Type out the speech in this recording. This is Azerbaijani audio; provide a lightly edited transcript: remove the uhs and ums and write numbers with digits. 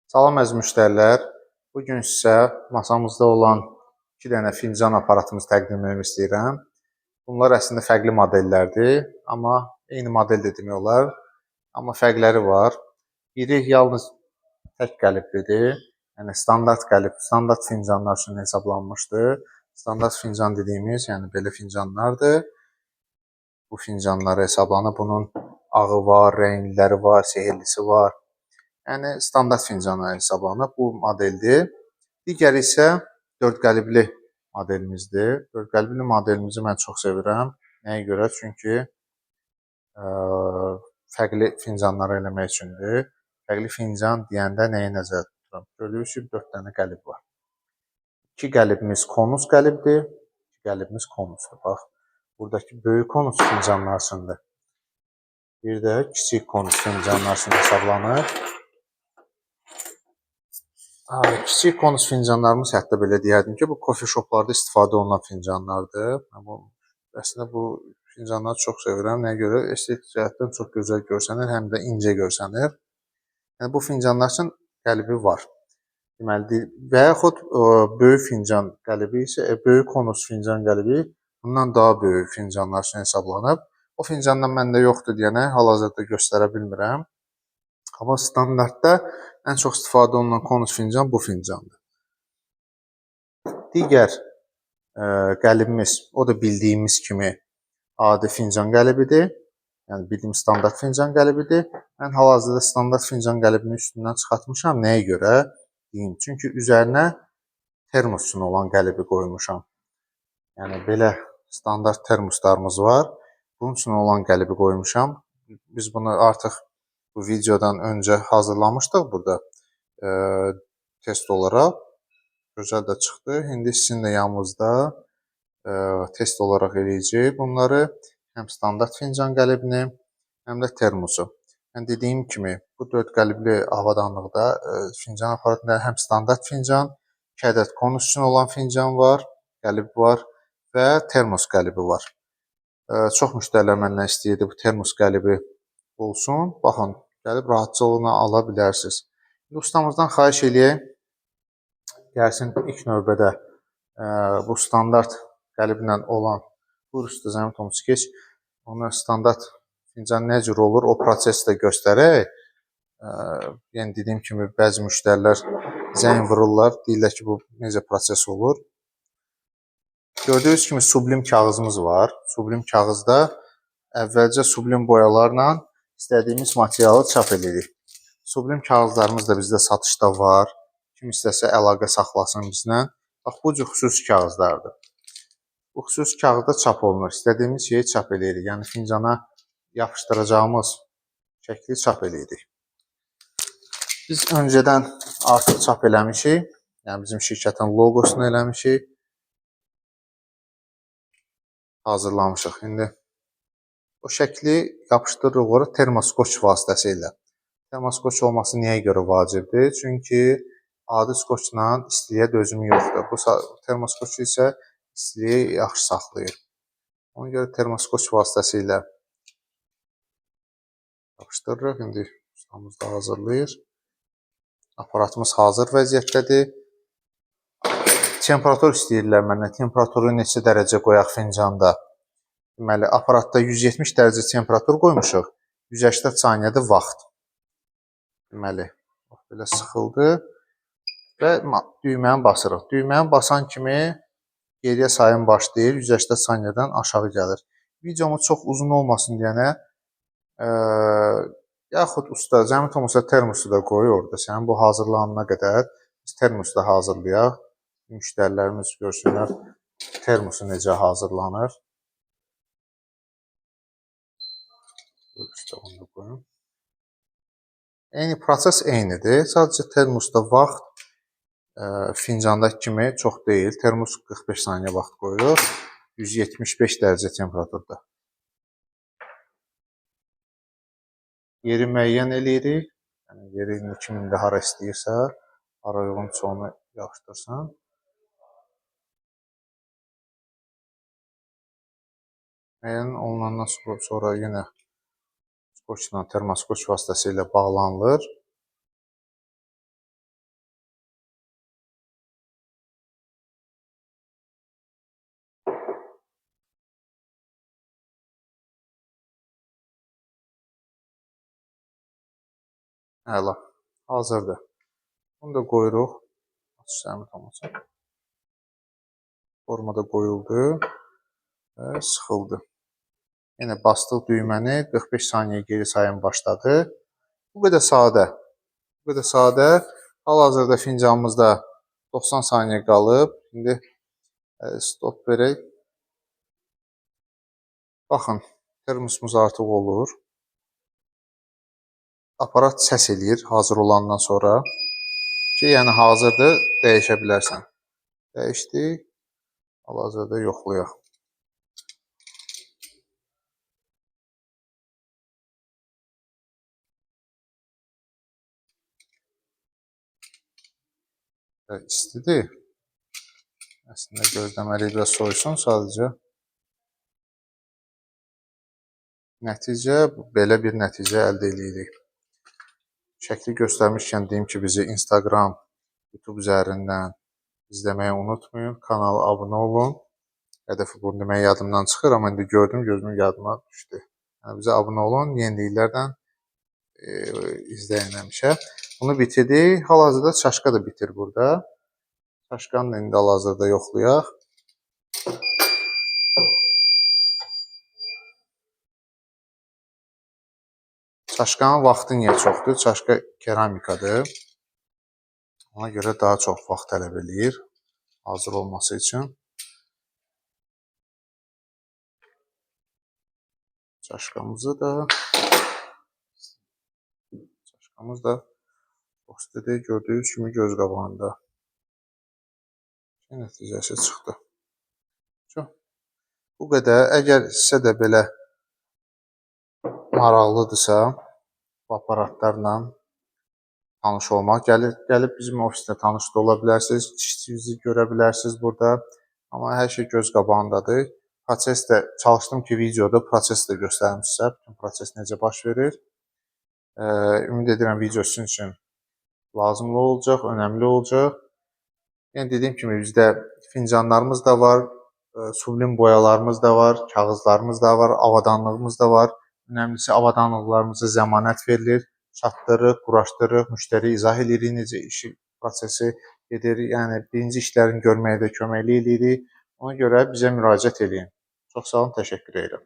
Salam əziz müştərilər. Bu gün sizə masamızda olan 2 dənə fincan aparatımızı təqdim etmək istəyirəm. Bunlar əslində fərqli modellərdir, amma eyni model də demək olar. Amma fərqləri var. Biri yalnız tək qəliblidir. Yəni standart qəlib, standart fincanlar üçün hesablanmışdır. Standart fincan dediyimiz, yəni belə fincanlardır. Bu fincanlar hesablanır. Bunun ağı var, rəngliləri var, sehrlisi var. Yəni standart fincana hesablanır. Bu modeldir. Digəri isə 4 qəlibli modelimizdir. 4 qəlibli modelimizi mən çox sevirəm. Nəyə görə? Çünki fərqli fincanları eləmək üçündür. Fərqli fincan deyəndə nəyi nəzərdə tuturam? Gördüyünüz kimi 4 dənə qəlib var. 2 qəlibimiz konus qəlibdir. 2 qəlibimiz konusdur. Bax, buradakı böyük konus fincanlar üçündür. Bir də kiçik konus fincanlar üçün hesablanır. Kiçik konus fincanlarımız hətta belə deyərdim ki, bu kofe shoplarda istifadə olunan fincanlardır. Əslində bu fincanları çox sevirəm. Nəyə görə? Estetik cəhətdən çox gözəl görsənir, həm də incə görsənir. Yəni bu fincanlar üçün qəlibi var. Deməli, və yaxud böyük fincan qəlibi isə, böyük konus fincan qəlibi bundan daha böyük fincanlar üçün hesablanıb. O fincandan məndə yoxdur deyənə hal-hazırda göstərə bilmirəm. Amma standartda ən çox istifadə olunan konus fincan bu fincandır. Digər qəlibimiz, o da bildiyimiz kimi adi fincan qəlibidir. Yəni bildiyimiz standart fincan qəlibidir. Mən hal-hazırda standart fincan qəlibini üstündən çıxartmışam. Nəyə görə? Deyim. Çünki üzərinə termos üçün olan qəlibi qoymuşam. Yəni belə standart termoslarımız var. Bunun üçün olan qəlibi qoymuşam. Biz bunu artıq bu videodan öncə hazırlamışdıq burada test olaraq. Gözəl də çıxdı. İndi sizin də yanınızda test olaraq eləyəcək bunları. Həm standart fincan qəlibini, həm də termosu. Yəni dediyim kimi, bu 4 qəlibli avadanlıqda fincan aparatında həm standart fincan, 2 ədəd konus üçün olan fincan var, qəlib var və termos qəlibi var. Çox müştərilər məndən istəyirdi bu termos qəlibi olsun. Baxın, gəlib rahatca onu ala bilərsiniz. Ustamızdan xahiş eləyək, gəlsin ilk növbədə bu standart qəliblə olan, buyur usta Zəmit Tomuç keç, ona standart fincan nə cür olur, o prosesi də göstərək. Yəni dediyim kimi, bəzi müştərilər zəng vururlar, deyirlər ki, bu necə proses olur. Gördüyünüz kimi sublim kağızımız var. Sublim kağızda əvvəlcə sublim boyalarla istədiyimiz materialı çap edirik. Sublim kağızlarımız da bizdə satışda var. Kim istəsə əlaqə saxlasın bizlə. Bax, bu cür xüsusi kağızlardır. Bu xüsusi kağızda çap olunur. İstədiyimiz şeyi çap edirik. Yəni fincana yapışdıracağımız şəkli çap edirik. Biz öncədən artıq çap eləmişik. Yəni bizim şirkətin loqosunu eləmişik. Hazırlamışıq. İndi o şəkli yapışdırırıq ora termoskoç vasitəsilə. Termoskoç olması niyə görə vacibdir? Çünki adi skoçla istiliyə dözümü yoxdur. Bu termoskoç isə istiliyi yaxşı saxlayır. Ona görə termoskoç vasitəsilə yapışdırırıq. İndi ustamız da hazırlayır. Aparatımız hazır vəziyyətdədir. Temperatur istəyirlər məndən. Temperaturu neçə dərəcə qoyaq fincanda? Deməli, aparatda 170 dərəcə temperatur qoymuşuq. 180 saniyədə vaxt. Deməli, belə sıxıldı və düyməni basırıq. Düyməni basan kimi geriyə sayım başlayır. 180 saniyədən aşağı gəlir. Videomuz çox uzun olmasın deyənə yaxud usta Zəmit Tomuç'a termosu da qoy orada. Sənin bu hazırlanana qədər biz termosu da hazırlayaq. Müştərilərimiz görsünlər termosu necə hazırlanır. Usta onu da qoyun. Eyni proses eynidir. Sadəcə termosda vaxt fincandakı kimi çox deyil. Termos 45 saniyə vaxt qoyuruq. 175 dərəcə temperaturda. Yeri müəyyən eləyirik. Yəni yeri kimin də hara istəyirsə, hara uyğunsa onu yapışdırsın. Müəyyən olunandan sonra yenə skoçla, termoskoç vasitəsilə bağlanılır. Əla. Hazırdır. Bunu da qoyuruq. Açıqlarını tamaşa. Formada qoyuldu və sıxıldı. Yenə bastıq düyməni, 45 saniyə geri sayım başladı. Bu qədər sadə. Bu qədər sadə. Hal-hazırda fincanımızda 90 saniyə qalıb. İndi stop verək. Baxın, termosumuz artıq olur. Aparat səs eləyir hazır olandan sonra ki, yəni hazırdır, dəyişə bilərsən. Dəyişdik. Hal-hazırda yoxlayaq. İstidir. Əslində gözləməliyik, biraz soyusun sadəcə. Nəticə, belə bir nəticə əldə edirik. Şəkli göstərmişkən deyim ki, bizi Instagram, YouTube üzərindən izləməyi unutmayın. Kanala abunə olun. Hər dəfə bunu demək yadımdan çıxır, amma indi gördüm, gözümün yadıma düşdü. Yəni, bizə abunə olun, yeniliklərdən izləyin həmişə. Bunu bitirdik. Hal-hazırda çaşka da bitir burada. Çaşkanı da indi hal-hazırda yoxlayaq. Çaşkanın vaxtı niyə çoxdur? Çaşka keramikadır. Ona görə daha çox vaxt tələb eləyir hazır olması üçün. Çaşkamız da postədə gördüyünüz kimi göz qabağında nəticəsi çıxdı. Bu qədər. Əgər sizə də belə maraqlıdırsa bu aparatlarla tanış olmaq, gəlib bizim ofisdə tanış da ola bilərsiniz, işinizi görə bilərsiniz burada. Amma hər şey göz qabağındadır. Proses də çalışdım ki, videoda proses də göstərim sizə. Bütün proses necə baş verir. Ümid edirəm video sizin üçün lazımlı olacaq, önəmli olacaq. Yəni dediyim kimi bizdə fincanlarımız da var, sublim boyalarımız da var, kağızlarımız da var, avadanlığımız da var. Önəmlisi avadanlıqlarımıza zəmanət verilir, çatdırırıq, quraşdırırıq, müştəriyə izah edirik necə işi prosesi gedir. Yəni birinci işlərini görməyə də köməklik edirik. Ona görə bizə müraciət edin. Çox sağ olun, təşəkkür edirəm.